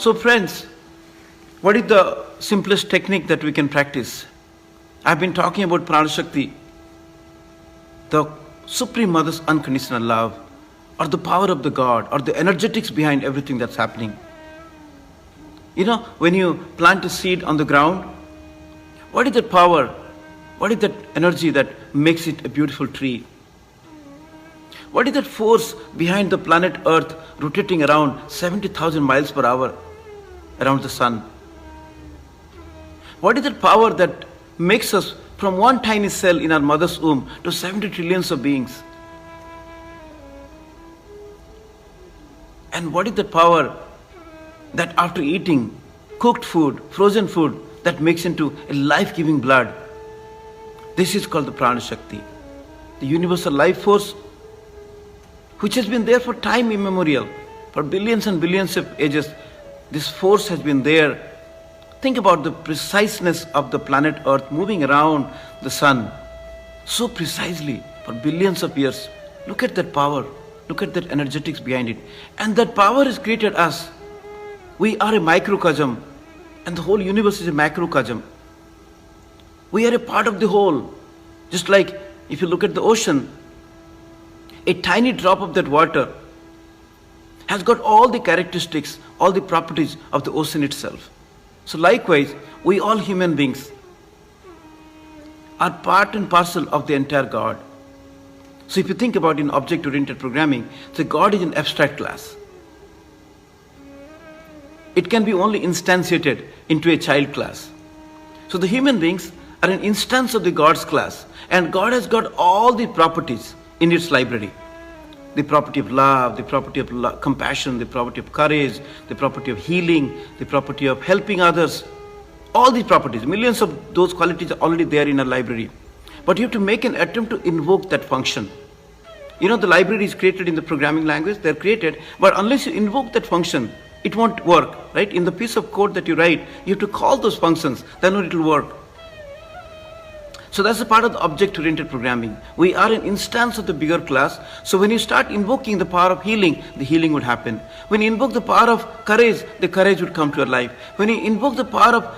So friends, what is the simplest technique that we can practice? I've been talking about Prana Shakti, the Supreme Mother's unconditional love, or the power of the God, or the energetics behind everything that's happening. You know, when you plant a seed on the ground, what is that power? What is that energy that makes it a beautiful tree? What is that force behind the planet Earth rotating around 70,000 miles per hour around the sun? What is that power that makes us from one tiny cell in our mother's womb to 70 trillions of beings? And what is the power that after eating cooked food, frozen food, that makes into a life-giving blood? This is called the Prana Shakti, the universal life force which has been there for time immemorial. For billions and billions of ages, this force has been there. Think about the preciseness of the planet Earth moving around the sun so precisely for billions of years. Look at that power. Look at that energetics behind it. And that power has created us. We are a microcosm, and the whole universe is a macrocosm. We are a part of the whole. Just like if you look at the ocean, a tiny drop of that water has got all the characteristics, all the properties of the ocean itself. So likewise, we all human beings are part and parcel of the entire God. So if you think about in object-oriented programming, the God is an abstract class. It can be only instantiated into a child class. So the human beings are an instance of the God's class, and God has got all the properties in its library. The property of love, the property of compassion, the property of courage, the property of healing, the property of helping others. All these properties, millions of those qualities are already there in our library. But you have to make an attempt to invoke that function. You know, the library is created in the programming language, they're created, but unless you invoke that function, it won't work, right? In the piece of code that you write, you have to call those functions, then only it will work. So that's a part of the object-oriented programming. We are an instance of the bigger class. So when you start invoking the power of healing, the healing would happen. When you invoke the power of courage, the courage would come to your life. When you invoke the power of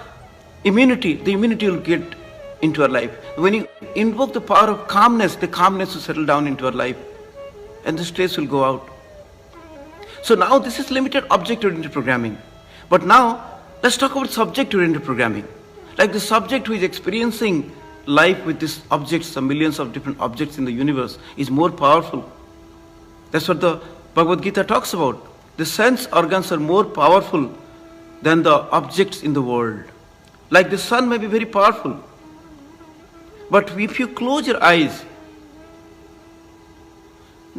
immunity, the immunity will get into our life. When you invoke the power of calmness, the calmness will settle down into our life. And the stress will go out. So now this is limited object-oriented programming. But now, let's talk about subject-oriented programming. Like the subject who is experiencing life with these objects, the millions of different objects in the universe, is more powerful. That's what the Bhagavad Gita talks about. The sense organs are more powerful than the objects in the world. Like the sun may be very powerful, but if you close your eyes,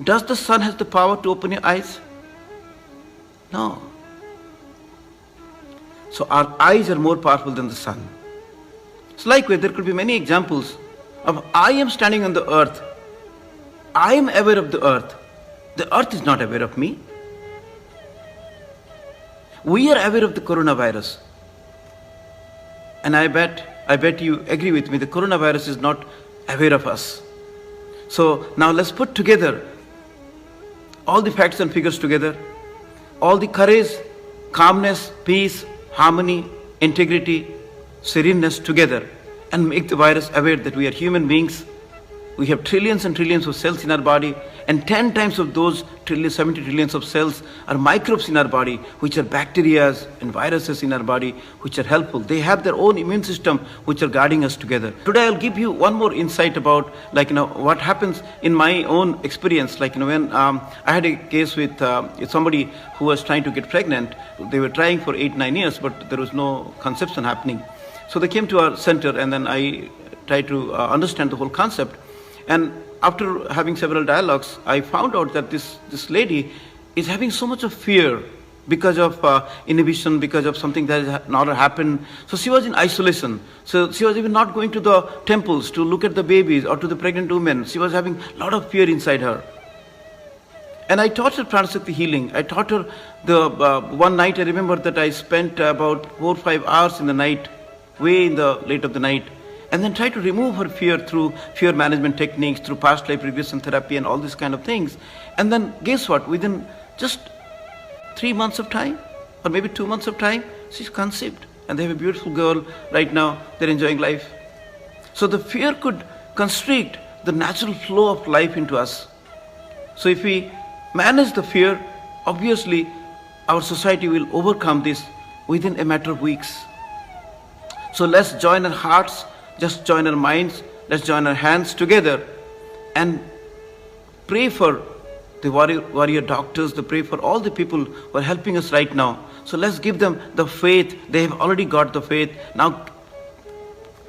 does the sun have the power to open your eyes? No. So our eyes are more powerful than the sun. So likewise, there could be many examples of I am standing on the earth. I am aware of the earth. The earth is not aware of me. We are aware of the coronavirus. And I bet you agree with me, the coronavirus is not aware of us. So now let's put together all the facts and figures together, all the courage, calmness, peace, harmony, integrity, sereneness together, and make the virus aware that we are human beings. We have trillions and trillions of cells in our body, and 10 times of those 70 trillions of cells are microbes in our body, which are bacteria and viruses in our body, which are helpful. They have their own immune system, which are guarding us together. Today I'll give you one more insight about, what happens in my own experience. When I had a case with somebody who was trying to get pregnant. They were trying for 8-9 years, but there was no conception happening. So they came to our center, and then I tried to understand the whole concept. And after having several dialogues, I found out that this lady is having so much of fear because of inhibition, because of something that has not happened. So she was in isolation. So she was even not going to the temples to look at the babies or to the pregnant women. She was having a lot of fear inside her. And I taught her Prana Shakti healing. I taught her one night, I remember that I spent about 4 or 5 hours in the night, way in the late of the night, and then try to remove her fear through fear management techniques, through past life regression therapy and all these kind of things. And then guess what? Within just 3 months of time, or maybe 2 months of time, she's conceived. And they have a beautiful girl right now, they're enjoying life. So the fear could constrict the natural flow of life into us. So if we manage the fear, obviously our society will overcome this within a matter of weeks. So let's join our hearts, just join our minds, let's join our hands together and pray for the warrior doctors, to pray for all the people who are helping us right now. So let's give them the faith. They have already got the faith. Now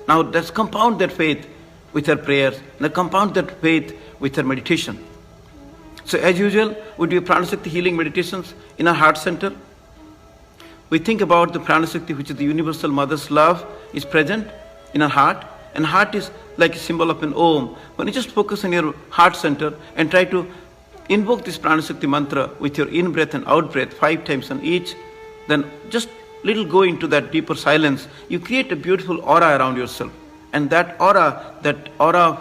let's compound that faith with our prayers. Now compound that faith with our meditation. So as usual, we do Pranashakti healing meditations in our heart center. We think about the Pranashakti, which is the universal mother's love, is present in our heart. And heart is like a symbol of an Om. When you just focus on your heart center and try to invoke this Pranashakti mantra with your in-breath and out-breath 5 times on each, then just little go into that deeper silence, you create a beautiful aura around yourself. And that aura of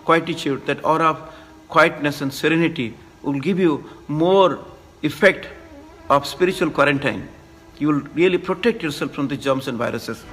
quietude, that aura of quietness and serenity will give you more effect of spiritual quarantine. You will really protect yourself from the germs and viruses.